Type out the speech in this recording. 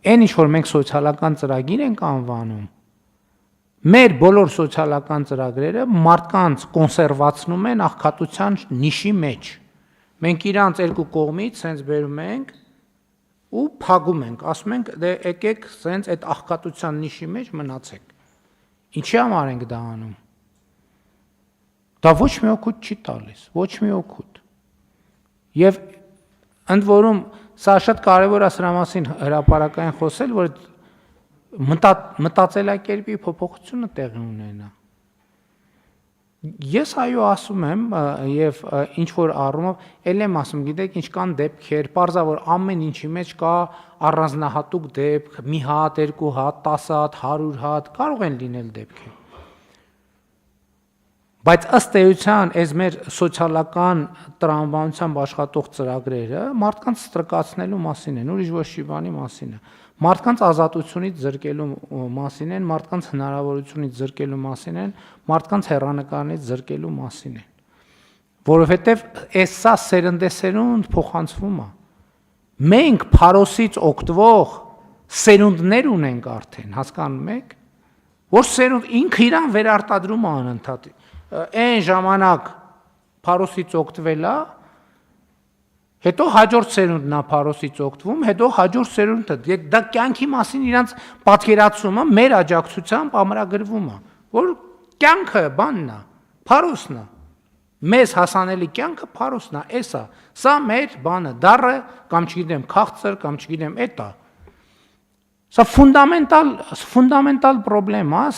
Այն ինչ որ մենք սոցիալական ծրագիր ենք անվանում, մեր բոլոր սոցիալական ծրագրերը մարդկանց կոնսերվացնում են աղքատության նիշի մեջ։ Մենք իրանց երկու կողմից սենց բերում ենք ու փակում ենք, ասում ենք դե եկեք սենց այդ աղքատության նիշի մեջ մնացեք։ Ինչի համար ենք դա անում։ Դա ոչ մի օգուտ չի տալիս, ոչ մի օգուտ։ Եվ ընդ որում սա շատ կարևոր է սրա մասին հրապարակային խոսել, որ մտածելակերպի փոփոխությունը տեղի ունենա։ Ես այո ասում եմ եւ ինչ որ առումով ել եմ ասում, գիտեք, ինչ կան դեպքեր, պարզա որ ամեն ինչի մեջ կա առանձնահատուկ դեպք, մի հատ, երկու հատ, 10 հատ, 100 հատ, կարող են լինել դեպքեր։ Բայց ըստ էության այս մեր սոցիալական տրամաբանությամբ աշխատող ծրագրերը մարդկանց ստրկացնելու մասին են, ուրիշ ոչ մի բանի մասին է։ Մարդկանց ազատությունից զրկելու մասին են, մարդկանց հնարավորությունից զրկելու մասին են, մարդկանց հեռանկարներից զրկելու մասին են։ Որովհետև այս սա սերնդեսերունդ փոխանցվում է։ Մենք փարոսից օգտվող սերունդներ ունենք արդեն, հասկանում եք, որ սերունդ ինքը իրան վերարտադրում է անընդհատ։ Այն ժամանակ փարոսից օգտվելա, հետո հաջորդ սերունդն է փարոսից օգտվում, հետո հաջորդ սերունդը, դա կյանքի մասին իրանց պատկերացումը մեր աջակցությամբ ամրագրվում է, որ կյանքը բանն է, փարոսն է, մեզ հասանելի կյանքը փարոսն է, էս է, սա մեր բանը, դառը կամ չգիտեմ քաղցր կամ չգիտեմ էդ է։ Սա ֆունդամենտալ պրոբլեմ է,